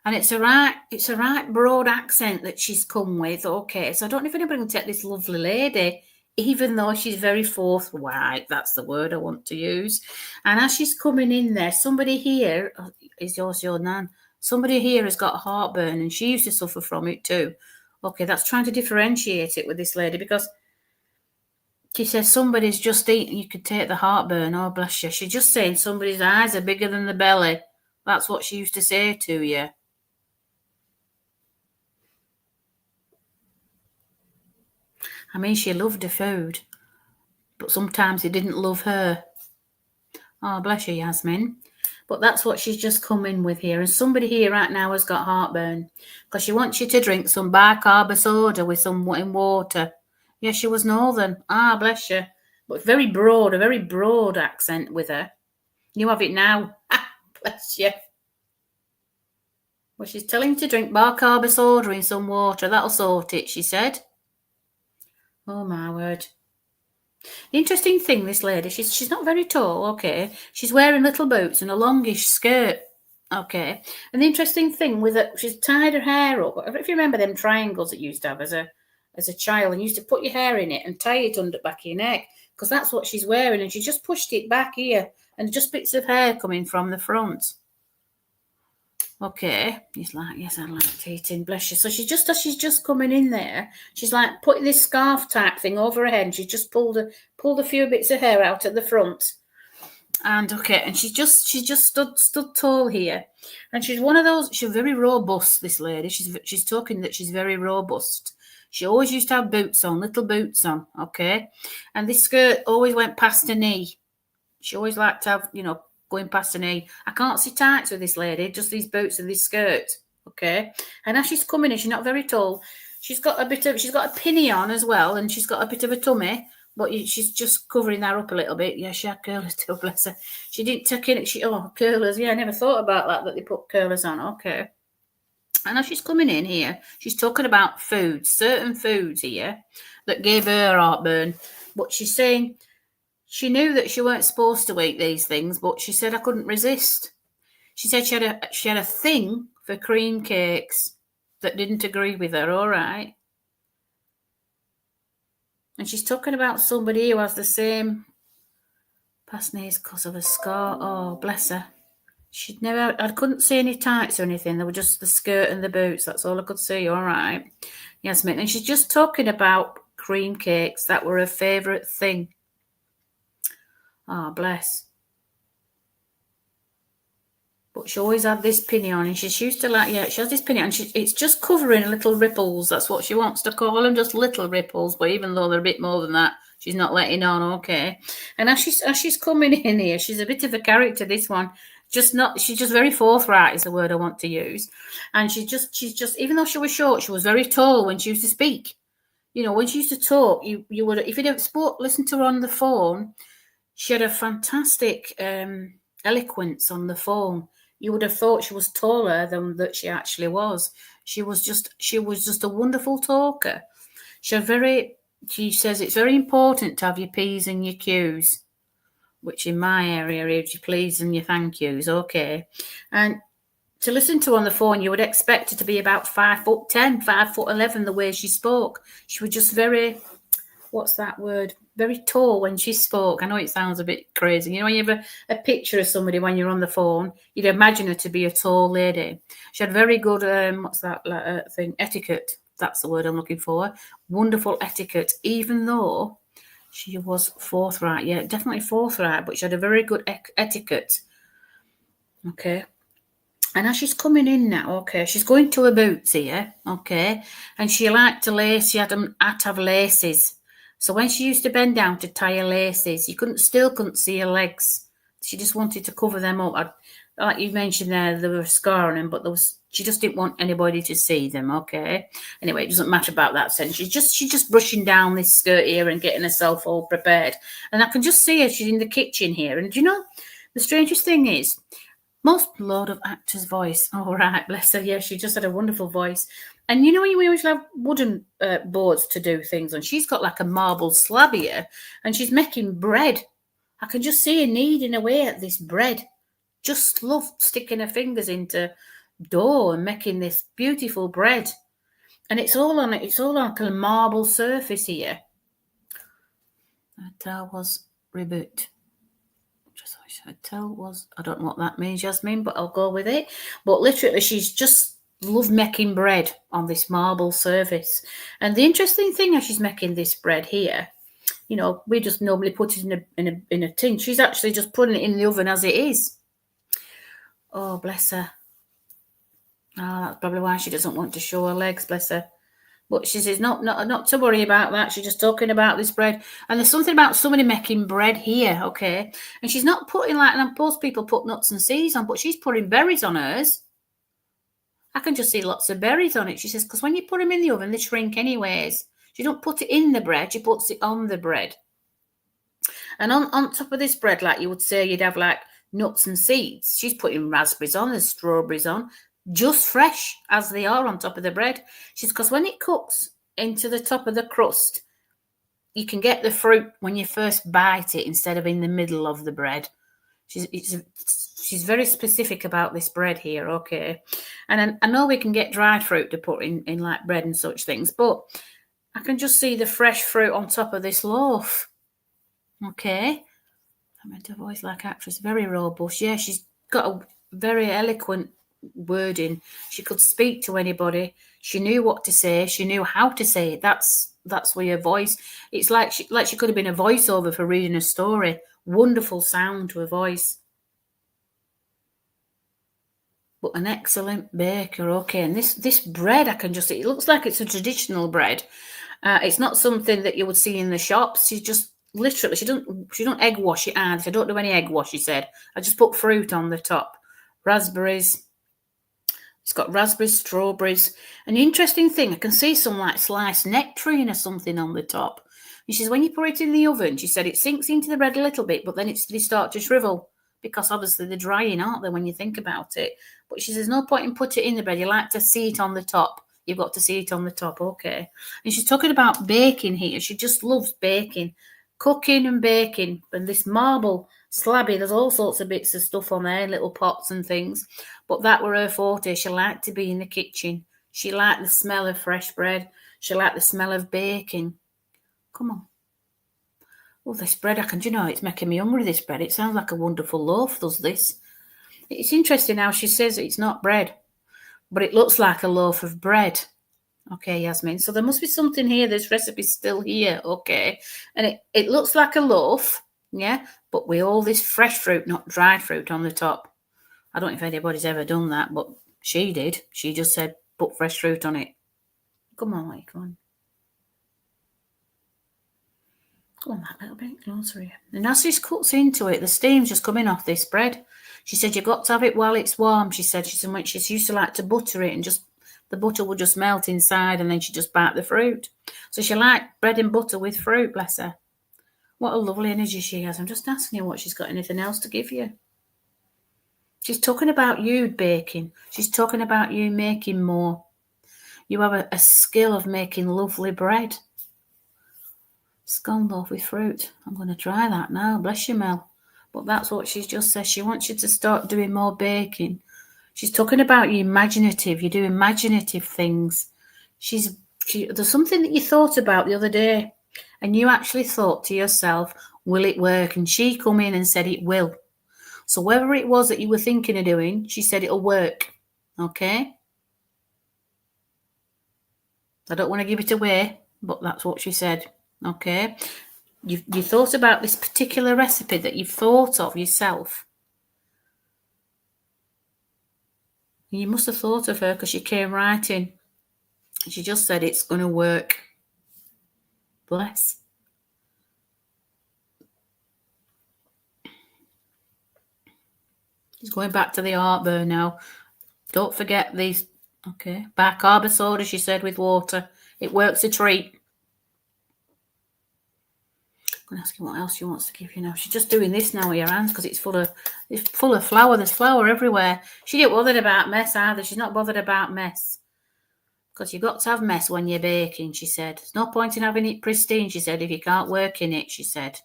S1: And it's a right broad accent that she's come with. Okay, so I don't know if anybody can take this lovely lady, even though she's very forthright. That's the word I want to use. And as she's coming in there, somebody here is also your nan. Somebody here has got heartburn and she used to suffer from it too. Okay, that's trying to differentiate it with this lady because she says somebody's just eaten. You could take the heartburn. Oh, bless you. She's just saying somebody's eyes are bigger than the belly. That's what she used to say to you. I mean, she loved her food, but sometimes it didn't love her. Oh, bless you, Yasmin. But that's what she's just come in with here. And somebody here right now has got heartburn because she wants you to drink some bicarb soda with some in water. Yeah, she was northern. Ah, bless you. But very broad, a very broad accent with her. You have it now. Bless you. Well, she's telling you to drink bicarb soda in some water. That'll sort it, she said. Oh, my word. The interesting thing, this lady, she's not very tall, okay. She's wearing little boots and a longish skirt, okay. And the interesting thing with it, she's tied her hair up. If you remember them triangles that you used to have as a child, and you used to put your hair in it and tie it under back of your neck, because that's what she's wearing, and she just pushed it back here, and just bits of hair coming from the front. Okay, he's like, yes, I like eating, bless you. So she's just coming in there, she's like putting this scarf type thing over her head, and she just pulled a few bits of hair out at the front. And okay, and she just stood tall here, and she's one of those. She's very robust. This lady, she's talking that she's very robust. She always used to have boots on, little boots on. Okay, and this skirt always went past her knee. She always liked to have, going past her knee. I can't see tights with this lady, just these boots and this skirt. Okay, and as she's coming in, she's not very tall. She's got a pinny on as well, and she's got a bit of a tummy. But she's just covering that up a little bit. Yeah, she had curlers too, bless her. She didn't take in it. Curlers. Yeah, I never thought about that they put curlers on. Okay. And as she's coming in here, she's talking about foods, certain foods here that gave her heartburn. But she's saying she knew that she weren't supposed to eat these things, but she said, I couldn't resist. She said she had a thing for cream cakes that didn't agree with her, all right. And she's talking about somebody who has the same past knees because of a scar. Oh, bless her. I couldn't see any tights or anything. They were just the skirt and the boots. That's all I could see. All right. Yasmin. And she's just talking about cream cakes. That were her favourite thing. Oh, bless. But she always had this pinny on, and she used to she has this pinny on. It's just covering little ripples. That's what she wants to call them, just little ripples. But even though they're a bit more than that, she's not letting on. Okay. And as she's coming in here, she's a bit of a character. This one, she's just very forthright is the word I want to use. And she's just even though she was short, she was very tall when she used to speak. When she used to talk, you would, if you didn't listen to her on the phone, she had a fantastic eloquence on the phone. You would have thought she was taller than that she actually was. She was just a wonderful talker. She says it's very important to have your P's and your Q's, which in my area is your please and your thank yous. Okay. And to listen to her on the phone, you would expect her to be about 5'10", 5'11", the way she spoke. She was just very, what's that word? Very tall when she spoke. I know it sounds a bit crazy. When you have a picture of somebody when you're on the phone, you'd imagine her to be a tall lady. She had very good, thing? Etiquette. That's the word I'm looking for. Wonderful etiquette, even though she was forthright. Yeah, definitely forthright, but she had a very good etiquette. Okay. And as she's coming in now, okay, she's going to her boots here, okay, and she liked to lace. She had to have laces. So when she used to bend down to tie her laces, you couldn't see her legs. She just wanted to cover them up. Like you mentioned there were a scar on them, but she just didn't want anybody to see them, okay? Anyway, it doesn't matter about that sense. She's just brushing down this skirt here and getting herself all prepared. And I can just see her. She's in the kitchen here. And the strangest thing is, most Lord of Actors' voice. Oh, right, bless her. Yeah, she just had a wonderful voice. And we always have wooden boards to do things on. She's got like a marble slab here, and she's making bread. I can just see her kneading away at this bread. Just love sticking her fingers into dough and making this beautiful bread. And it's all on like a marble surface here. That was reboot. Just I don't know what that means, Jasmine, but I'll go with it. But literally, she's just loved making bread on this marble surface. And the interesting thing as she's making this bread here, you know, we just normally put it in a tin. She's actually just putting it in the oven as it is. Oh, bless her. Oh, that's probably why she doesn't want to show her legs, bless her. But she says not to worry about that. She's just talking about this bread. And there's something about somebody making bread here, okay? And she's not putting and most people put nuts and seeds on, but she's putting berries on hers. I can just see lots of berries on it. She says, because when you put them in the oven, they shrink anyways. She don't put it in the bread, she puts it on the bread. And on top of this bread, like you would say, you'd have like nuts and seeds. She's putting raspberries on, there's strawberries on, just fresh as they are on top of the bread. She's because when it cooks into the top of the crust, you can get the fruit when you first bite it instead of in the middle of the bread. She's very specific about this bread here, okay? And I know we can get dried fruit to put in like bread and such things, but I can just see the fresh fruit on top of this loaf, okay? I meant her voice like actress, very robust. Yeah, she's got a very eloquent wording. She could speak to anybody. She knew what to say. She knew how to say it. That's where her voice. It's like she could have been a voiceover for reading a story. Wonderful sound to her voice. But an excellent baker, okay. And this bread, I can just see. It looks like it's a traditional bread. It's not something that you would see in the shops. She just literally she don't egg wash it either. I don't do any egg wash. She said I just put fruit on the top, raspberries. It's got raspberries, strawberries. An interesting thing, I can see some like sliced nectarine or something on the top. And she says when you put it in the oven, she said it sinks into the bread a little bit, but then they start to shrivel because obviously they're drying, aren't they, when you think about it. But she says no point in putting it in the bread. You like to see it on the top. You've got to see it on the top, okay. And she's talking about baking here. She just loves baking, cooking and baking. And this marble slabby, there's all sorts of bits of stuff on there, little pots and things. But that were her forte. She liked to be in the kitchen. She liked the smell of fresh bread. She liked the smell of baking. Come on. Oh, this bread, it's making me hungry, this bread. It sounds like a wonderful loaf, does this. It's interesting how she says it's not bread, but it looks like a loaf of bread. Okay, Yasmin. So there must be something here. This recipe's still here, okay. And it looks like a loaf, yeah, but with all this fresh fruit, not dried fruit on the top. I don't know if anybody's ever done that, but she did. She just said, put fresh fruit on it. Come on, Mike, come on. Go on, that little bit closer here. And as this cuts into it, the steam's just coming off this bread. She said, you've got to have it while it's warm. She said when she used to like to butter it and just the butter would just melt inside and then she just bite the fruit. So she liked bread and butter with fruit, bless her. What a lovely energy she has. I'm just asking her what she's got anything else to give you. She's talking about you baking. She's talking about you making more. You have a skill of making lovely bread. Scone loaf with fruit. I'm going to try that now. Bless you, Mel. But that's what she's just said. She wants you to start doing more baking. She's talking about you imaginative. You do imaginative things. There's something that you thought about the other day, and you actually thought to yourself, will it work? And she come in and said it will. So whatever it was that you were thinking of doing, she said it'll work. Okay? I don't want to give it away, but that's what she said. Okay? You thought about this particular recipe that you've thought of yourself. You must have thought of her because she came right in. She just said it's going to work. Bless. She's going back to the heartburn now. Don't forget these. Okay. Bicarb soda, she said, with water. It works a treat. I'm going to ask you what else she wants to give you now. She's just doing this now with her hands because it's full of flour. There's flour everywhere. She didn't bothered about mess either. She's not bothered about mess. Because you've got to have mess when you're baking, she said. There's no point in having it pristine, she said, if you can't work in it, she said.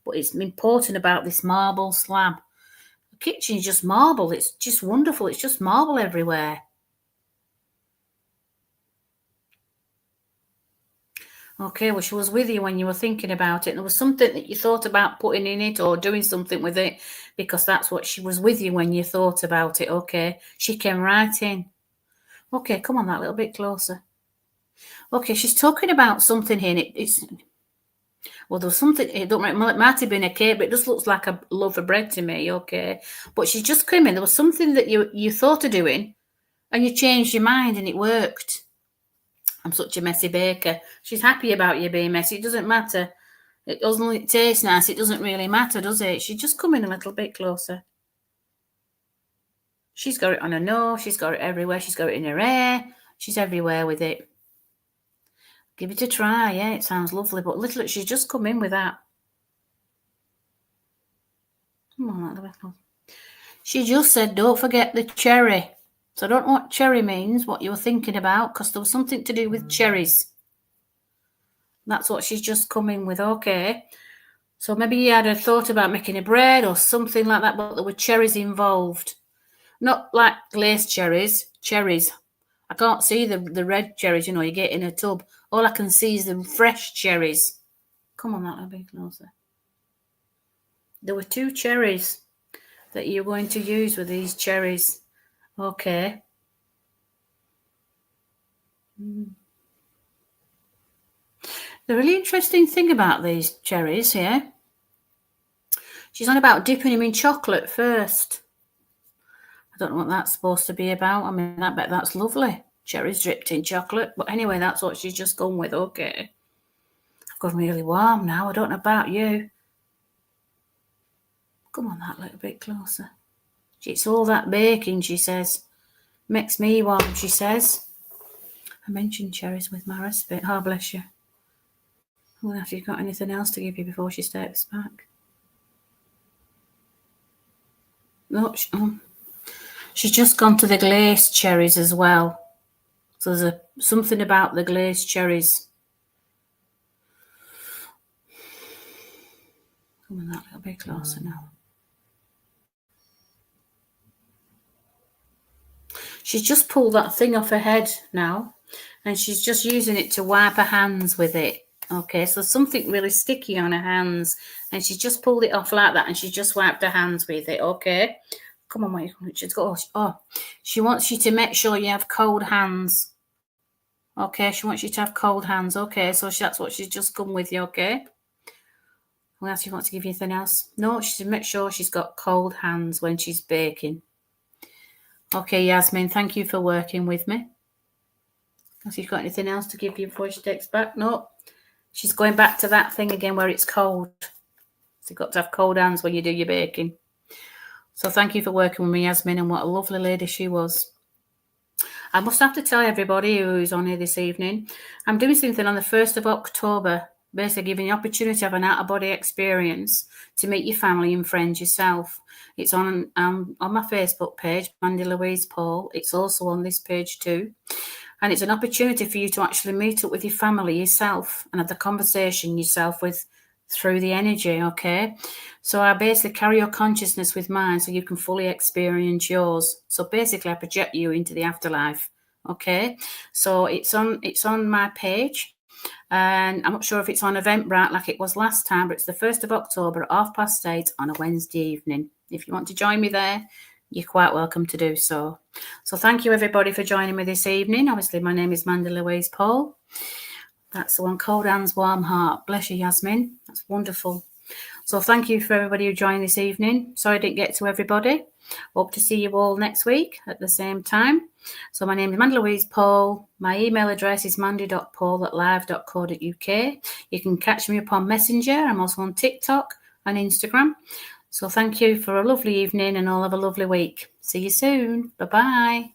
S1: But it's important about this marble slab. The kitchen's just marble. It's just wonderful. It's just marble everywhere. Okay, well, she was with you when you were thinking about it. And there was something that you thought about putting in it or doing something with it, because that's what she was with you when you thought about it. Okay, she came right in. Okay, come on, that little bit closer. Okay, she's talking about something here. And it's well, there was something. It don't it might have been a cake, but it just looks like a loaf of bread to me. Okay, but she just came in. There was something that you thought of doing, and you changed your mind, and it worked. I'm such a messy baker. She's happy about you being messy. It doesn't matter. It doesn't taste nice. It doesn't really matter, does it? She just come in a little bit closer. She's got it on her nose. She's got it everywhere. She's got it in her hair. She's everywhere with it. Give it a try. Yeah, it sounds lovely. But literally, she's just come in with that. Come on, she just said, don't forget the cherry. So I don't know what cherry means, what you were thinking about, because there was something to do with cherries. That's what she's just come in with. Okay. So maybe you had a thought about making a bread or something like that, but there were cherries involved. Not like glazed cherries, cherries. I can't see the red cherries, you get in a tub. All I can see is the fresh cherries. Come on, that'll be closer. There were 2 cherries that you're going to use with these cherries. Okay. The really interesting thing about these cherries here, she's on about dipping them in chocolate first. I don't know what that's supposed to be about. I mean, I bet that's lovely. Cherries dripped in chocolate. But anyway, that's what she's just gone with. Okay. I've gone really warm now. I don't know about you. Come on, that little bit closer. It's all that baking, she says. Makes me warm, she says. I mentioned cherries with my recipe. Oh, bless you. Well, have you got anything else to give you before she steps back? No, she's just gone to the glazed cherries as well. So there's something about the glazed cherries. Come on, that little bit closer now. She's just pulled that thing off her head now, and she's just using it to wipe her hands with it. Okay, so something really sticky on her hands, and she just pulled it off like that, and she just wiped her hands with it. Okay, come on, she's got. Oh, she wants you to make sure you have cold hands. Okay, she wants you to have cold hands. Okay, so that's what she's just come with you. Okay. What else? She wants to give you anything else? No, she should make sure she's got cold hands when she's baking. Okay, Yasmin, thank you for working with me. Has she got anything else to give you before she takes back? No. She's going back to that thing again where it's cold. So you've got to have cold hands when you do your baking. So thank you for working with me, Yasmin, and what a lovely lady she was. I must have to tell everybody who's on here this evening, I'm doing something on the 1st of October, basically giving you the opportunity to have an out-of-body experience to meet your family and friends yourself. It's on my Facebook page, Mandy Louise Paul. It's also on this page too. And it's an opportunity for you to actually meet up with your family yourself and have the conversation yourself with through the energy, okay? So I basically carry your consciousness with mine so you can fully experience yours. So basically I project you into the afterlife, okay? So it's on my page. And I'm not sure if it's on Eventbrite like it was last time, but it's the 1st of October at 8:30 on a Wednesday evening. If you want to join me there, you're quite welcome to do so. So thank you, everybody, for joining me this evening. Obviously, my name is Mandy Louise Paul. That's the one, cold hands, warm heart. Bless you, Yasmin. That's wonderful. So thank you for everybody who joined this evening. Sorry I didn't get to everybody. Hope to see you all next week at the same time. So my name is Mandy Louise Paul. My email address is mandy.paul@live.co.uk. You can catch me up on Messenger. I'm also on TikTok and Instagram. So thank you for a lovely evening and all have a lovely week. See you soon. Bye-bye.